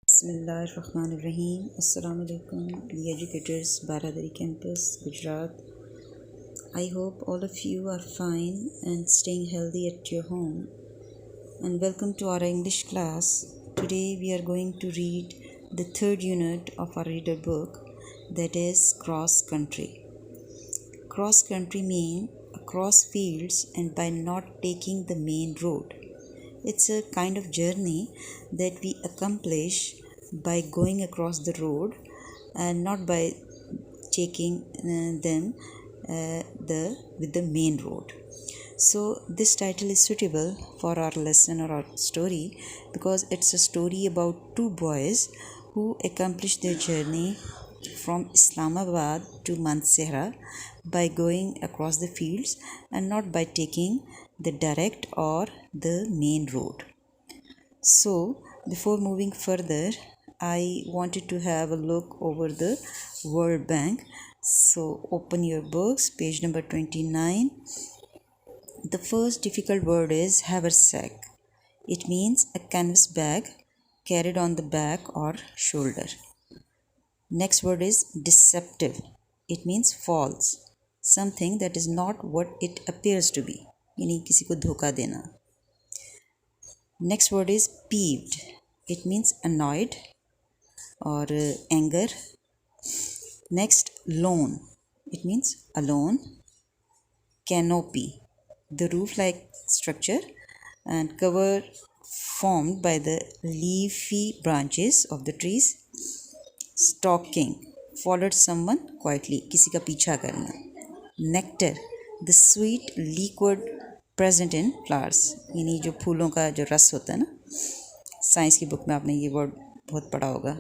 Bismillahirrahmanirrahim. Assalamu alaikum, the educators, Baradari campus, Gujarat. I hope all of you are fine and staying healthy at your home. And welcome to our English class. Today we are going to read the third unit of our reader book, that is Cross Country. Cross country mean across fields and by not taking the main road. It's a kind of journey that we accomplish by going across the road and not by taking them with the main road. So this title is suitable for our lesson or our story because it's a story about two boys who accomplished their journey from Islamabad to Mansehra by going across the fields and not by taking the direct or the main road. So, before moving further, I wanted to have a look over the World Bank. So, open your books, page number 29. The first difficult word is haversack. It means a canvas bag carried on the back or shoulder. Next word is deceptive. It means false. Something that is not what it appears to be. यानी किसी को धोखा देना. Next word is peeved. It means annoyed or anger. Next, lone. It means alone. Canopy. The roof-like structure and cover formed by the leafy branches of the trees. Stalking. Followed someone quietly. किसी का पीछा करना. Nectar. The sweet liquid present in flowers. यानी जो फूलों का जो रस होता है ना, साइंस की बुक में आपने ये वर्ड बहुत पढ़ा होगा.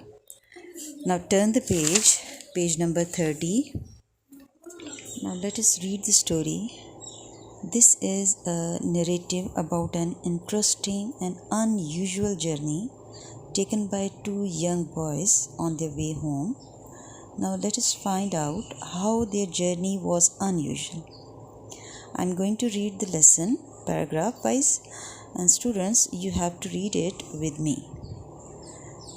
Now turn the page, page number 30. Now let us read the story. This is a narrative about an interesting and unusual journey taken by two young boys on their way home. Now let us find out how their journey was unusual. I'm going to read the lesson paragraph wise, and students, you have to read it with me.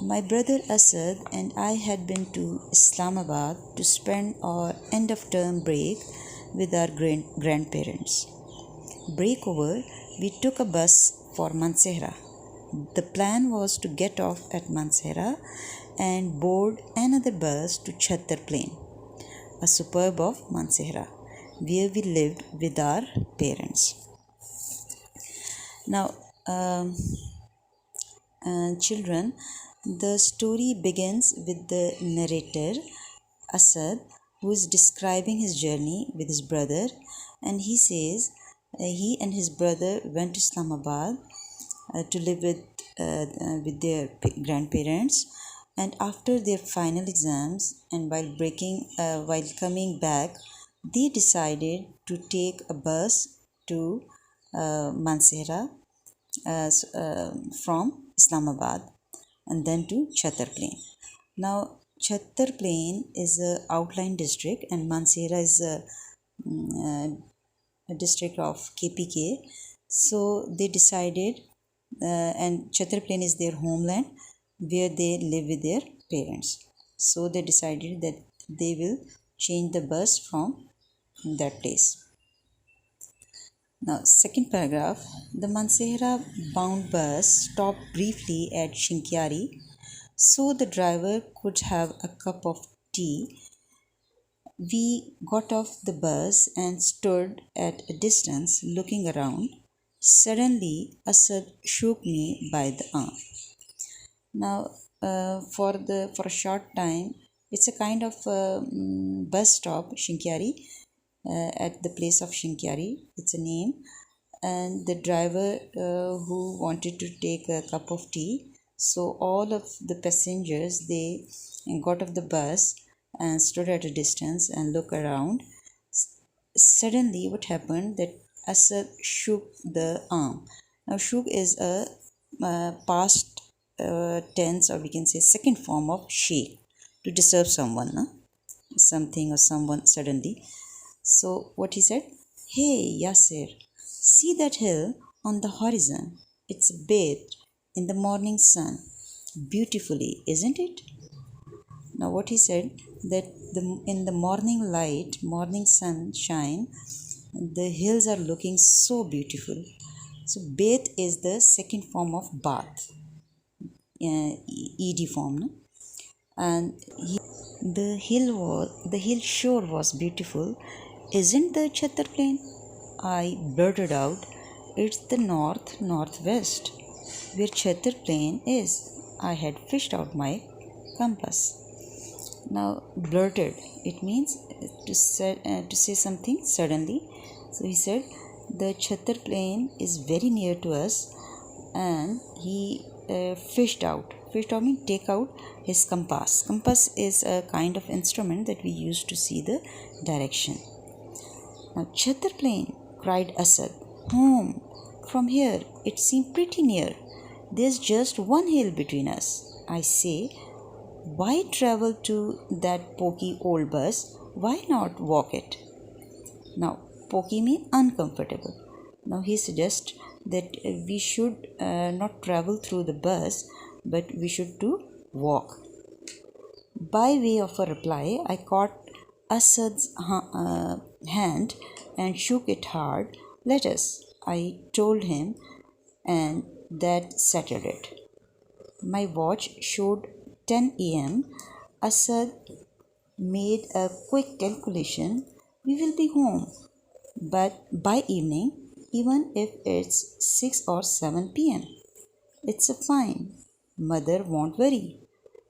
My brother Asad and I had been to Islamabad to spend our end of term break with our grandparents. Break over, we took a bus for Mansehra. The plan was to get off at Mansehra and board another bus to Chhattar Plain, a suburb of Mansehra, where we lived with our parents. Now, children, the story begins with the narrator, Asad, who is describing his journey with his brother, and he says he and his brother went to Islamabad to live with their grandparents, and after their final exams and while coming back, they decided to take a bus to Mansehra from Islamabad and then to Chhattar Plain. Now, Chhattar Plain is a outlying district and Mansehra is a district of KPK. So they decided, and Chhattar Plain is their homeland where they live with their parents. So they decided that they will change the bus from that place. Now, second paragraph, the Mansehra bound bus stopped briefly at Shinkiari so the driver could have a cup of tea. We got off the bus and stood at a distance looking around. Suddenly, Asad shook me by the arm. Now, for a short time, it's a kind of bus stop, Shinkiari, at the place of Shinkiari. It's a name. And the driver who wanted to take a cup of tea. So all of the passengers, they got off the bus and stood at a distance and looked around. Suddenly, what happened that Asad shook the arm. Now, shook is a past tense, or we can say second form of shake, to disturb someone, something or someone suddenly. So what he said, "Hey Yasir, see that hill on the horizon? It's bathed in the morning sun. beautifully, isn't it? Now, what he said that in the morning light, morning sunshine, the hills are looking so beautiful. So, bath is the second form of bath, ed form, no? And the hill shore was beautiful. Isn't the Chhattar Plain? I blurted out. It's the northwest, where Chhattar Plain is. I had fished out my compass. Now, blurted, it means to say something suddenly. So he said, the Chhattar Plain is very near to us, and he fished out. Fished out means take out his compass. Compass is a kind of instrument that we use to see the direction. Now, Chhattar Plain, cried Asad. Home. From here, it seemed pretty near. There's just one hill between us. I say, why travel to that poky old bus? Why not walk it? Now, poky means uncomfortable. Now, he suggests that we should not travel through the bus, but we should do walk. By way of a reply, I caught Asad's hand and shook it hard. Let us, I told him, and that settled it. My watch showed 10 a.m. Asad made a quick calculation. We will be home, but by evening, even if it's 6 or 7 p.m. It's a fine. Mother won't worry.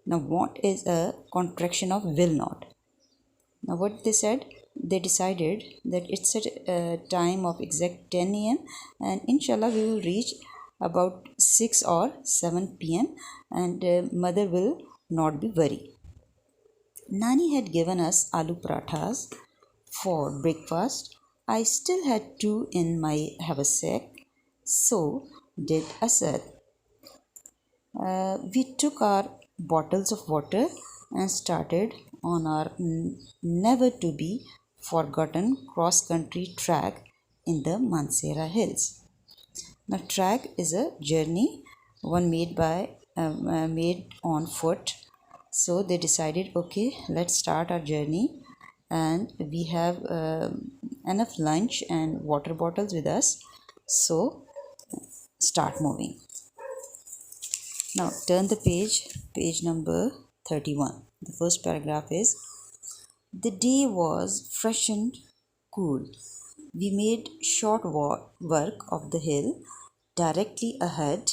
Now, want is a contraction of will not. Now, what they said, they decided that it's a time of exact 10 a.m. and inshallah we will reach about 6 or 7 p.m. and mother will not be worried. Nani had given us aloo parathas for breakfast. I still had two in my haversack. So did Asad. We took our bottles of water and started on our never to be forgotten cross country track in the Mansehra Hills. Now, track is a journey one made on foot. So they decided, okay, let's start our journey, and we have enough lunch and water bottles with us. So start moving. Now turn the page number 31. The first paragraph is, the day was fresh and cool. We made short work of the hill directly ahead.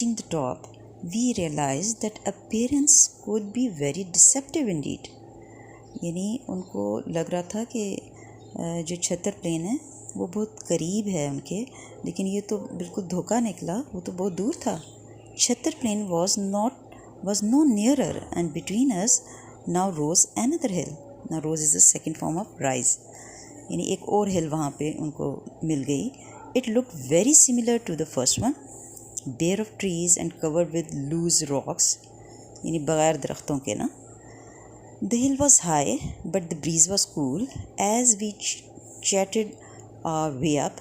Reaching the top, we realized that appearance could be very deceptive indeed. यानी उनको लग रहा था कि जो छत्तर plane है वो बहुत करीब है उनके, लेकिन ये तो बिल्कुल धोखा निकला, वो तो बहुत दूर था. छत्तर plane was no nearer, and between us now rose another hill. Now rose is the second form of rise. यानी एक और हिल वहाँ पे उनको मिल गई. It looked very similar to the first one, bare of trees and covered with loose rocks. यानी बगैर दरख्तों के ना. The hill was high, but the breeze was cool. As we chatted our way up,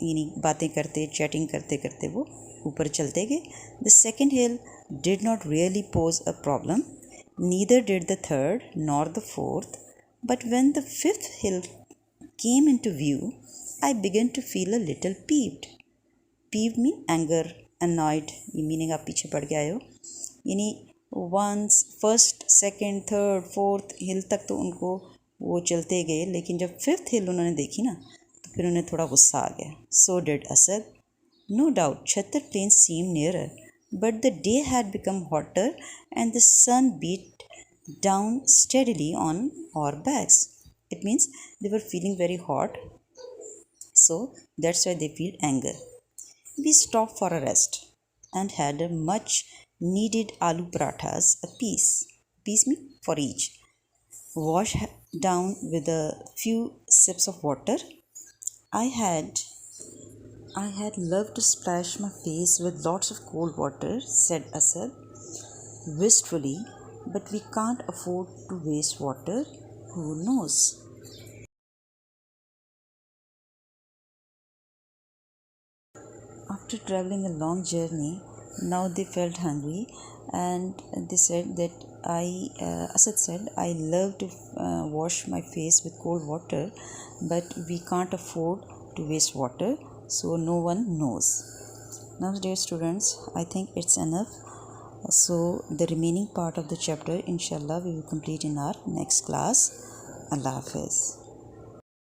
यानी बातें करते chatting करते करते वो ऊपर चलते गए. The second hill did not really pose a problem. Neither did the third nor the fourth. But when the fifth hill came into view, I began to feel a little peeved. Peeved mean anger, annoyed. ये meaning आप पीछे पढ़ के आए हो. यानी once first second third fourth hill तक तो उनको वो चलते गए, लेकिन जब फिफ्थ हिल उन्होंने देखी ना तो फिर उन्हें थोड़ा गुस्सा आ गया. So did Asad. No doubt Chhattar plain seem nearer, but the day had become hotter and the sun beat down steadily on our backs. It means they were feeling very hot, so that's why they feel anger. We stopped for a rest and had a much needed aloo parathas apiece. Piece means for each. Wash down with a few sips of water. I had loved to splash my face with lots of cold water, said Asad wistfully, but we can't afford to waste water. Who knows? After traveling a long journey, Now they felt hungry, and they said that Asad said, I love to wash my face with cold water, but we can't afford to waste water, so no one knows. Now, dear students, I think it's enough. So the remaining part of the chapter, inshallah, we will complete in our next class. Allah Hafiz.